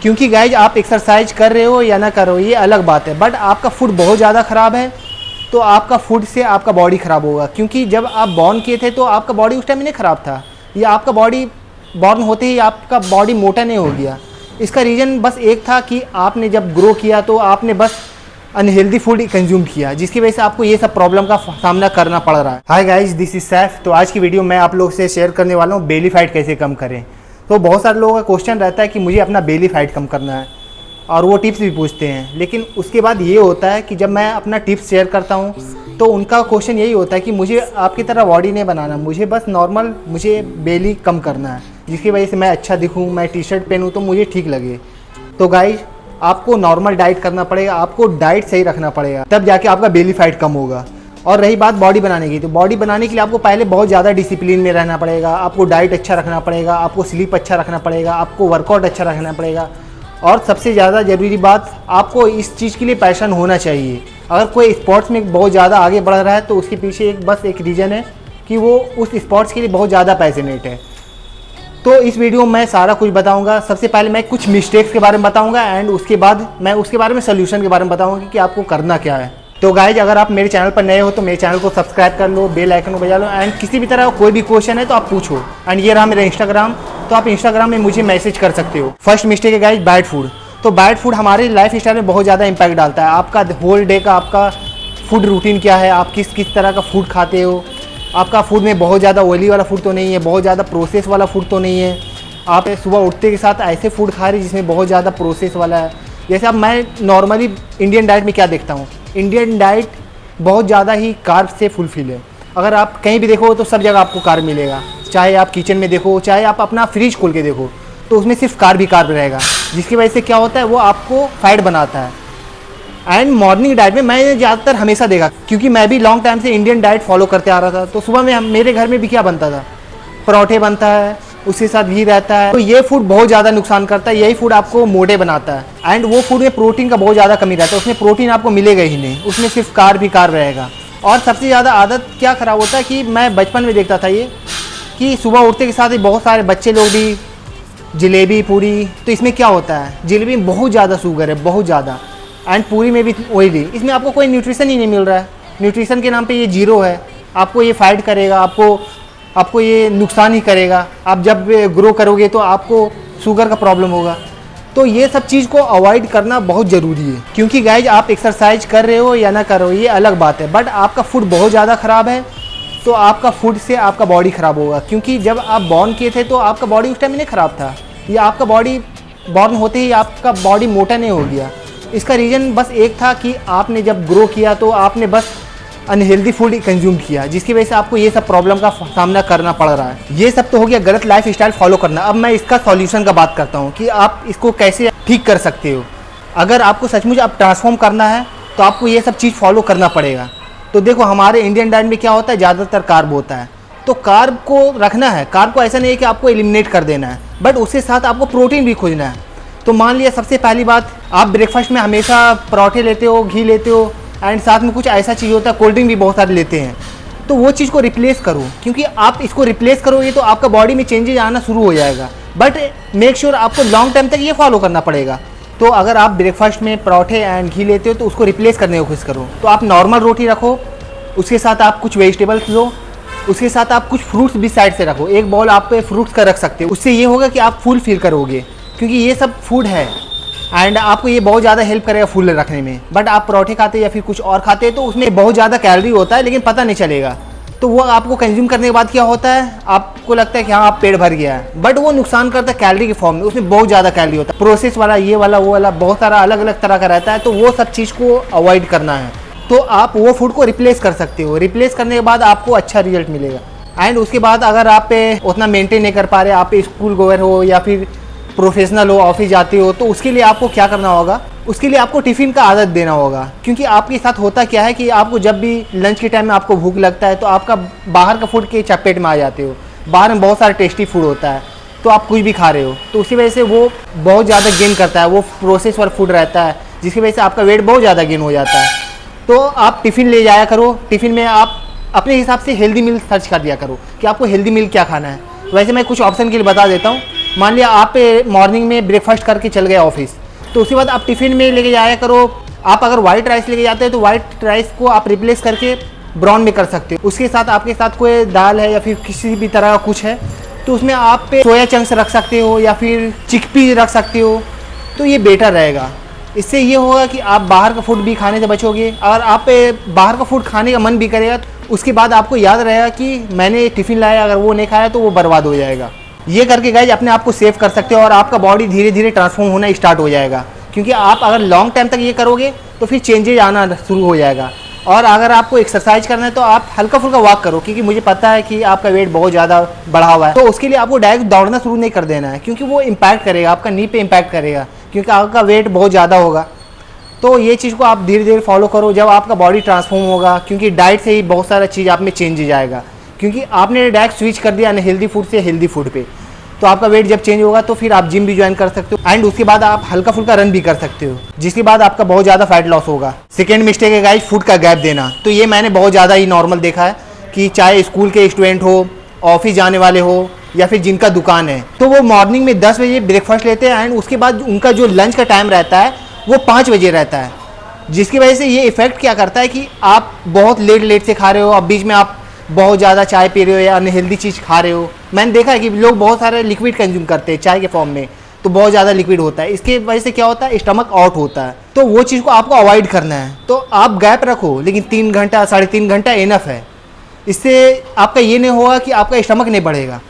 क्योंकि गाइज आप एक्सरसाइज कर रहे हो या ना कर रहे हो ये अलग बात है, बट आपका फूड बहुत ज़्यादा ख़राब है तो आपका फूड से आपका बॉडी ख़राब होगा। क्योंकि जब आप बॉर्न किए थे तो आपका बॉडी उस टाइम नहीं ख़राब था, या आपका बॉडी बॉर्न होते ही आपका बॉडी मोटा नहीं हो गया। इसका रीज़न बस एक था कि आपने जब ग्रो किया तो आपने बस अनहेल्दी फूड कंज्यूम किया, जिसकी वजह से आपको ये सब प्रॉब्लम का सामना करना पड़ रहा है। Hi guys, this is Saif. तो आज की वीडियो मैं आप लोग से शेयर करने वाला हूँ बेली फैट कैसे कम करें। तो बहुत सारे लोगों का क्वेश्चन रहता है कि मुझे अपना बेली फैट कम करना है और वो टिप्स भी पूछते हैं, लेकिन उसके बाद ये होता है कि जब मैं अपना टिप्स शेयर करता हूँ तो उनका क्वेश्चन यही होता है कि मुझे आपकी तरह बॉडी नहीं बनाना, मुझे बस नॉर्मल मुझे बेली कम करना है, जिसकी वजह से मैं अच्छा दिखूँ, मैं टी शर्ट पहनूँ तो मुझे ठीक लगे। तो गाइज आपको नॉर्मल डाइट करना पड़ेगा, आपको डाइट सही रखना पड़ेगा, तब जाके आपका बेली फैट कम होगा। और रही बात बॉडी बनाने की, तो बॉडी बनाने के लिए आपको पहले बहुत ज़्यादा डिसिप्लिन में रहना पड़ेगा, आपको डाइट अच्छा रखना पड़ेगा, आपको स्लीप अच्छा रखना पड़ेगा, आपको वर्कआउट अच्छा रखना पड़ेगा, और सबसे ज़्यादा ज़रूरी बात, आपको इस चीज़ के लिए पैशन होना चाहिए। अगर कोई स्पोर्ट्स में बहुत ज़्यादा आगे बढ़ रहा है तो उसके पीछे बस एक रीज़न है कि वो उस स्पोर्ट्स के लिए बहुत ज़्यादा पैशनेट है। तो इस वीडियो में मैं सारा कुछ बताऊंगा। सबसे पहले मैं कुछ मिस्टेक्स के बारे में बताऊंगा एंड उसके बाद मैं उसके बारे में सोल्यूशन के बारे में बताऊंगा कि आपको करना क्या है। तो गाइज अगर आप मेरे चैनल पर नए हो तो मेरे चैनल को सब्सक्राइब कर लो, बेल आइकन को बजा लो, एंड किसी भी तरह कोई भी क्वेश्चन है तो आप पूछो। एंड ये रहा मेरा इंस्टाग्राम, तो आप इंस्टाग्राम में मुझे मैसेज कर सकते हो। फर्स्ट मिस्टेक है गाइज बैड फूड। तो बैड फूड हमारे लाइफ स्टाइल में बहुत ज़्यादा इंपैक्ट डालता है। आपका होल डे का आपका फूड रूटीन क्या है, आप किस किस तरह का फूड खाते हो, आपका फूड में बहुत ज़्यादा ऑयली वाला फूड तो नहीं है, बहुत ज़्यादा प्रोसेस वाला फूड तो नहीं है, आप सुबह उठते के साथ ऐसे फूड खा रहे हैं जिसमें बहुत ज़्यादा प्रोसेस वाला है। जैसे अब मैं नॉर्मली इंडियन डाइट में क्या देखता हूँ, इंडियन डाइट बहुत ज़्यादा ही कार्ब से फुलफिल है। अगर आप कहीं भी देखो तो सब जगह आपको कार्ब मिलेगा, चाहे आप किचन में देखो, चाहे आप अपना फ्रिज खोल के देखो तो उसमें सिर्फ कार्ब ही कार्ब रहेगा, जिसकी वजह से क्या होता है वो आपको फैट बनाता है। एंड मॉर्निंग डाइट में मैं ज़्यादातर हमेशा देखा, क्योंकि मैं भी लॉन्ग टाइम से इंडियन डाइट फॉलो करते आ रहा था, तो सुबह में मेरे घर में भी क्या बनता था, परोठे बनता है, उसके साथ घी रहता है। तो ये फूड बहुत ज़्यादा नुकसान करता है, यही फूड आपको मोटे बनाता है। एंड वो फूड में प्रोटीन का बहुत ज़्यादा कमी रहता है, उसमें प्रोटीन आपको मिलेगा ही नहीं, उसमें सिर्फ कार्ब ही कार्ब रहेगा। और सबसे ज़्यादा आदत क्या ख़राब होता है कि मैं बचपन में देखता था ये कि सुबह उठते के साथ ही बहुत सारे बच्चे लोग भी जलेबी पूरी, तो इसमें क्या होता है, जलेबी में बहुत ज़्यादा शुगर है, बहुत ज़्यादा, एंड पूरी में भी ऑयली, इसमें आपको कोई न्यूट्रिशन ही नहीं मिल रहा है। न्यूट्रिशन के नाम पे ये जीरो है, आपको ये फाइट करेगा, आपको ये नुकसान ही करेगा। आप जब ग्रो करोगे तो आपको शुगर का प्रॉब्लम होगा। तो ये सब चीज़ को अवॉइड करना बहुत ज़रूरी है, क्योंकि गाइज आप एक्सरसाइज कर रहे हो या ना कर रहे हो ये अलग बात है, बट आपका फूड बहुत ज़्यादा ख़राब है तो आपका फूड से आपका बॉडी ख़राब होगा। क्योंकि जब आप बॉर्न किए थे तो आपका बॉडी उस टाइम नहीं ख़राब था, या आपका बॉडी बॉर्न होते ही आपका बॉडी मोटा नहीं हो गया। इसका रीज़न बस एक था कि आपने जब ग्रो किया तो आपने बस अनहेल्दी फूड कंज्यूम किया, जिसकी वजह से आपको ये सब प्रॉब्लम का सामना करना पड़ रहा है। ये सब तो हो गया गलत लाइफ स्टाइल फॉलो करना। अब मैं इसका सॉल्यूशन का बात करता हूँ कि आप इसको कैसे ठीक कर सकते हो। अगर आपको सचमुच आप ट्रांसफॉर्म करना है तो आपको ये सब चीज़ फॉलो करना पड़ेगा। तो देखो हमारे इंडियन डाइट में क्या होता है, ज़्यादातर कार्ब होता है, तो कार्ब को रखना है। कार्ब को ऐसा नहीं है कि आपको एलिमिनेट कर देना है, बट उसके साथ आपको प्रोटीन भी खोजना है। तो मान लिया सबसे पहली बात, आप ब्रेकफास्ट में हमेशा पराठे लेते हो, घी लेते हो, एंड साथ में कुछ ऐसा चीज़ होता है, कोल्ड ड्रिंक भी बहुत सारे लेते हैं, तो वो चीज़ को रिप्लेस करो। क्योंकि आप इसको रिप्लेस करोगे तो आपका बॉडी में चेंजेज आना शुरू हो जाएगा, बट मेक श्योर आपको लॉन्ग टाइम तक ये फॉलो करना पड़ेगा। तो अगर आप ब्रेकफास्ट में पराठे एंड घी लेते हो तो उसको रिप्लेस करने की कोशिश करो। तो आप नॉर्मल रोटी रखो, उसके साथ आप कुछ वेजिटेबल्स लो, उसके साथ आप कुछ फ्रूट्स भी साइड से रखो, एक बॉल आप फ्रूट्स का रख सकते हो। उससे ये होगा कि आप फुल फील करोगे, क्योंकि ये सब फूड है एंड आपको ये बहुत ज़्यादा हेल्प करेगा फूल रखने में। बट आप पराठे खाते या फिर कुछ और खाते हैं तो उसमें बहुत ज़्यादा कैलोरी होता है, लेकिन पता नहीं चलेगा। तो वो आपको कंज्यूम करने के बाद क्या होता है, आपको लगता है कि हाँ आप पेट भर गया है, बट वो नुकसान करता है कैलोरी के फॉर्म में। उसमें बहुत ज़्यादा कैलोरी होता है, प्रोसेस वाला, ये वाला, वो वाला, बहुत सारा अलग अलग तरह का रहता है। तो वो सब चीज़ को अवॉइड करना है। तो आप वो फूड को रिप्लेस कर सकते हो। रिप्लेस करने के बाद आपको अच्छा रिजल्ट मिलेगा। एंड उसके बाद अगर आप उतना मेंटेन नहीं कर पा रहे, आप स्कूल गोअर हो या फिर प्रोफेशनल हो, ऑफिस जाते हो, तो उसके लिए आपको क्या करना होगा, उसके लिए आपको टिफ़िन का आदत देना होगा। क्योंकि आपके साथ होता क्या है कि आपको जब भी लंच के टाइम में आपको भूख लगता है तो आपका बाहर का फूड के चपेट में आ जाते हो। बाहर में बहुत सारा टेस्टी फूड होता है तो आप कुछ भी खा रहे हो, तो उसी वजह से वो बहुत ज़्यादा गेन करता है, वो प्रोसेस वाला फूड रहता है, जिसकी वजह से आपका वेट बहुत ज़्यादा गेन हो जाता है। तो आप टिफ़िन ले जाया करो, टिफ़िन में आप अपने हिसाब से हेल्दी मील सर्च कर दिया करो कि आपको हेल्दी मील क्या खाना है। वैसे मैं कुछ ऑप्शन के लिए बता देता हूँ। मान लिया आप मॉर्निंग में ब्रेकफास्ट करके चल गए ऑफिस, तो उसके बाद आप टिफ़िन में लेके जाया करो। आप अगर वाइट राइस लेके जाते हैं तो वाइट राइस को आप रिप्लेस करके ब्राउन में कर सकते हो। उसके साथ आपके साथ कोई दाल है या फिर किसी भी तरह का कुछ है तो उसमें आप सोया चंक्स रख सकते हो या फिर चिकपी रख सकते हो, तो ये बेटर रहेगा। इससे ये होगा कि आप बाहर का फूड भी खाने से बचोगे। अगर आप बाहर का फूड खाने का मन भी करेगा तो उसके बाद आपको याद रहेगा कि मैंने टिफ़िन लाया, अगर वो नहीं खाया तो वो बर्बाद हो जाएगा। ये करके गाइज अपने आप को सेव कर सकते हो और आपका बॉडी धीरे धीरे ट्रांसफॉर्म होना स्टार्ट हो जाएगा। क्योंकि आप अगर लॉन्ग टाइम तक ये करोगे तो फिर चेंजेज आना शुरू हो जाएगा। और अगर आपको एक्सरसाइज करना है तो आप हल्का फुल्का वॉक करो, क्योंकि मुझे पता है कि आपका वेट बहुत ज़्यादा बढ़ा हुआ है। तो उसके लिए आपको डायरेक्ट दौड़ना शुरू नहीं कर देना है, क्योंकि वो इम्पैक्ट करेगा, आपका नी पे इम्पैक्ट करेगा, क्योंकि आपका वेट बहुत ज़्यादा होगा। तो ये चीज़ को आप धीरे धीरे फॉलो करो जब आपका बॉडी ट्रांसफॉर्म होगा, क्योंकि डाइट से ही बहुत सारा चीज़ आप में चेंज जाएगा। क्योंकि आपने डायरेक्ट स्विच कर दिया अनहेल्दी फूड से हेल्दी फूड पे, तो आपका वेट जब चेंज होगा तो फिर आप जिम भी ज्वाइन कर सकते हो एंड उसके बाद आप हल्का फुल्का रन भी कर सकते हो, जिसके बाद आपका बहुत ज़्यादा फैट लॉस होगा। सेकेंड मिस्टेक है गाइस फूड का गैप देना। तो ये मैंने बहुत ज़्यादा ही नॉर्मल देखा है कि चाहे स्कूल के स्टूडेंट हो, ऑफिस जाने वाले हो या फिर जिनका दुकान है, तो वो मॉर्निंग में 10 बजे ब्रेकफास्ट लेते हैं एंड उसके बाद उनका जो लंच का टाइम रहता है वो 5 बजे रहता है, जिसकी वजह से ये इफेक्ट क्या करता है कि आप बहुत लेट से खा रहे हो, अब बीच में आप बहुत ज़्यादा चाय पी रहे हो या अनहेल्दी चीज़ खा रहे हो। मैंने देखा है कि लोग बहुत सारे लिक्विड कंज्यूम करते हैं चाय के फॉर्म में, तो बहुत ज़्यादा लिक्विड होता है, इसके वजह से क्या होता है स्टमक आउट होता है। तो वो चीज़ को आपको अवॉइड करना है। तो आप गैप रखो, लेकिन 3 घंटा 3.5 घंटा इनफ है। इससे आपका ये नहीं होगा कि आपका स्टमक नहीं बढ़ेगा।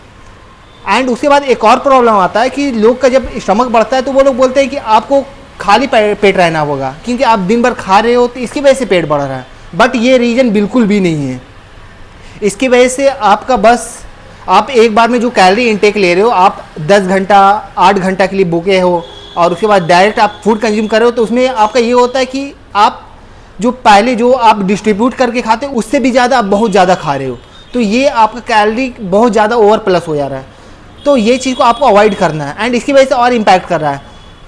एंड उसके बाद एक और प्रॉब्लम आता है कि लोग का जब स्टमक बढ़ता है तो वो लोग बोलते हैं कि आपको खाली पेट रहना होगा, क्योंकि आप दिन भर खा रहे हो तो इसकी वजह से पेट बढ़ रहा है। बट ये रीज़न बिल्कुल भी नहीं है। इसकी वजह से आपका बस आप एक बार में जो कैलोरी इनटेक ले रहे हो, आप 10 घंटा 8 घंटा के लिए भूखे हो और उसके बाद डायरेक्ट आप फूड कंज्यूम कर रहे हो, तो उसमें आपका ये होता है कि आप जो पहले जो आप डिस्ट्रीब्यूट करके खाते हो उससे भी ज़्यादा आप बहुत ज़्यादा खा रहे हो, तो ये आपका कैलोरी बहुत ज़्यादा ओवर प्लस हो जा रहा है। तो ये चीज़ को आपको अवॉइड करना है। एंड इसकी वजह से और इम्पैक्ट कर रहा है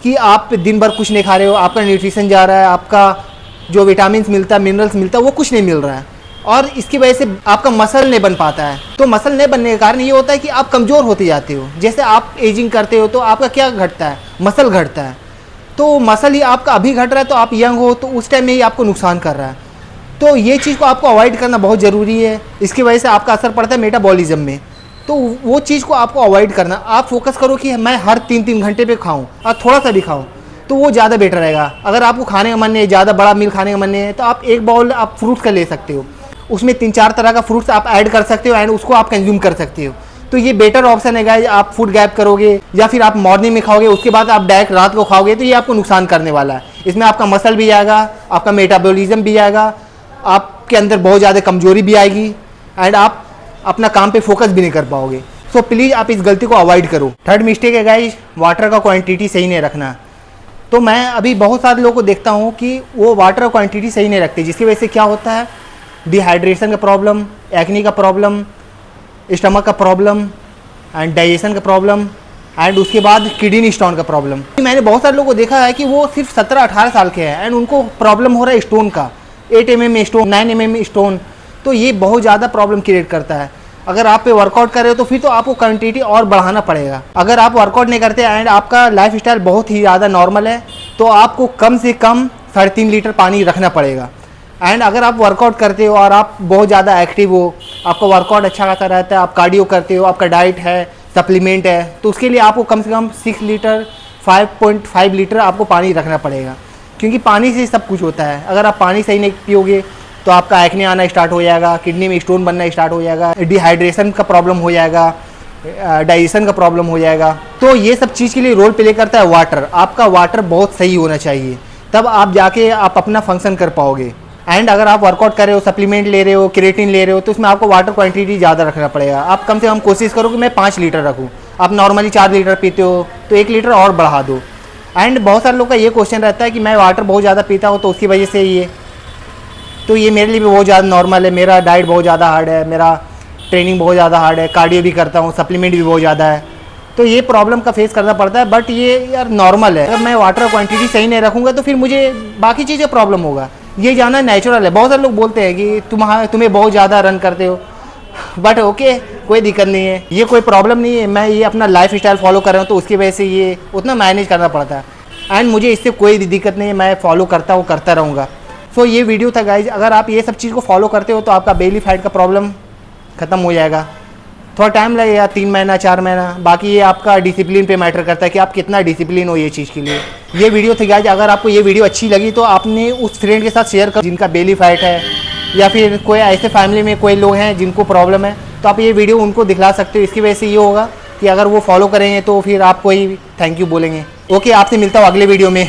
कि आप दिन भर कुछ नहीं खा रहे हो, आपका न्यूट्रिशन जा रहा है, आपका जो विटामिन मिलता है, मिनरल्स मिलता है, वो कुछ नहीं मिल रहा है और इसकी वजह से आपका मसल नहीं बन पाता है। तो मसल नहीं बनने के कारण ये होता है कि आप कमज़ोर होते जाते हो। जैसे आप एजिंग करते हो तो आपका क्या घटता है, मसल घटता है। तो मसल ही आपका अभी घट रहा है, तो आप यंग हो तो उस टाइम में ही आपको नुकसान कर रहा है। तो ये चीज़ को आपको अवॉइड करना बहुत ज़रूरी है। इसकी वजह से आपका असर पड़ता है मेटाबॉलिज्म में, तो वो चीज़ को आपको अवॉइड करना। आप फोकस करो कि मैं हर 3-3 घंटे पे खाऊं और थोड़ा सा भी खाऊं, तो वो ज़्यादा बेटर रहेगा। अगर आपको खाने का मन नहीं है, ज़्यादा बड़ा मील खाने का मन नहीं है, तो आप एक बाउल आप फ्रूट्स का ले सकते हो, उसमें 3-4 तरह का फ्रूट्स आप ऐड कर सकते हो एंड उसको आप कंज्यूम कर सकते हो। तो ये बेटर ऑप्शन है गाइस। आप फूड गैप करोगे या फिर आप मॉर्निंग में खाओगे उसके बाद आप डायरेक्ट रात को खाओगे, तो ये आपको नुकसान करने वाला है। इसमें आपका मसल भी आएगा, आपका मेटाबॉलिज्म भी आएगा, आपके अंदर बहुत ज़्यादा कमजोरी भी आएगी एंड आप अपना काम पे फोकस भी नहीं कर पाओगे। सो प्लीज़ आप इस गलती को अवॉइड करो। थर्ड मिस्टेक है गाइस वाटर का क्वांटिटी सही नहीं रखना। तो मैं अभी बहुत सारे लोगों को देखता हूँ कि वो वाटर क्वांटिटी सही नहीं रखते, जिसकी वजह से क्या होता है डिहाइड्रेशन का प्रॉब्लम, एक्ने का प्रॉब्लम, स्टमक का प्रॉब्लम एंड डाइजेशन का प्रॉब्लम एंड उसके बाद किडनी स्टोन का प्रॉब्लम। मैंने बहुत सारे लोगों को देखा है कि वो सिर्फ 17-18 साल के हैं एंड उनको प्रॉब्लम हो रहा है स्टोन का, 8 mm स्टोन, 9 mm स्टोन। तो ये बहुत ज़्यादा प्रॉब्लम क्रिएट करता है। अगर आप पे वर्कआउट कर रहे हो तो फिर तो आपको क्वांटिटी और बढ़ाना पड़ेगा। अगर आप वर्कआउट नहीं करते एंड आपका लाइफ स्टाइल बहुत ही ज़्यादा नॉर्मल है तो आपको कम से कम 3.5 लीटर पानी रखना पड़ेगा। एंड अगर आप वर्कआउट करते हो और आप बहुत ज़्यादा एक्टिव हो, आपका वर्कआउट अच्छा खासा रहता है, आप कार्डियो करते हो, आपका डाइट है, सप्लीमेंट है, तो उसके लिए आपको कम से कम 6 लीटर 5.5 लीटर आपको पानी रखना पड़ेगा, क्योंकि पानी से सब कुछ होता है। अगर आप पानी सही नहीं पियोगे तो आपका एक्ने आना स्टार्ट हो जाएगा, किडनी में स्टोन बनना स्टार्ट हो जाएगा, डिहाइड्रेशन का प्रॉब्लम हो जाएगा, डाइजेशन का प्रॉब्लम हो जाएगा। तो ये सब चीज़ के लिए रोल प्ले करता है वाटर। आपका वाटर बहुत सही होना चाहिए, तब आप जाके आप अपना फंक्शन कर पाओगे। एंड अगर आप वर्कआउट कर रहे हो, सप्लीमेंट ले रहे हो, क्रिएटिन ले रहे हो, तो उसमें आपको वाटर क्वांटिटी ज़्यादा रखना पड़ेगा। आप कम से कम कोशिश करो कि मैं 5 लीटर रखूँ। आप नॉर्मली 4 लीटर पीते हो तो 1 लीटर और बढ़ा दो। एंड बहुत सारे लोग का ये क्वेश्चन रहता है कि मैं वाटर बहुत ज़्यादा पीता हूँ तो उसकी वजह से ये मेरे लिए भी बहुत ज़्यादा नॉर्मल है। मेरा डाइट बहुत ज़्यादा हार्ड है, मेरा ट्रेनिंग बहुत ज़्यादा हार्ड है, कार्डियो भी करता हूँ, सप्लीमेंट भी बहुत ज़्यादा है, तो ये प्रॉब्लम का फेस करना पड़ता है। बट ये यार नॉर्मल है। अगर मैं वाटर क्वांटिटी सही नहीं रखूँगा तो फिर मुझे बाकी चीज़ें प्रॉब्लम होगा। ये जाना नेचुरल है। बहुत सारे लोग बोलते हैं कि तुम्हें बहुत ज़्यादा रन करते हो, बट ओके, कोई दिक्कत नहीं है, ये कोई प्रॉब्लम नहीं है। मैं ये अपना लाइफ स्टाइल फॉलो कर रहा हूँ तो उसकी वजह से ये उतना मैनेज करना पड़ता है एंड मुझे इससे कोई दिक्कत नहीं है, मैं फॉलो करता रहूँगा। सो ये वीडियो था गाइज, अगर आप ये सब चीज़ को फॉलो करते हो तो आपका बेली फैट का प्रॉब्लम ख़त्म हो जाएगा। थोड़ा टाइम लगेगा, 3 महीना 4 महीना, बाकी ये आपका डिसिप्लिन पे मैटर करता है कि आप कितना डिसिप्लिन हो ये चीज़ के लिए। ये वीडियो थी गाइज, अगर आपको ये वीडियो अच्छी लगी तो आपने उस फ्रेंड के साथ शेयर कर जिनका बेली फैट है, या फिर कोई ऐसे फैमिली में कोई लोग हैं जिनको प्रॉब्लम है, तो आप ये वीडियो उनको दिखला सकते हो। इसकी वजह से ये होगा कि अगर वो फॉलो करेंगे तो फिर आपको ही थैंक यू बोलेंगे। ओके, आपसे मिलता हूँ अगले वीडियो में।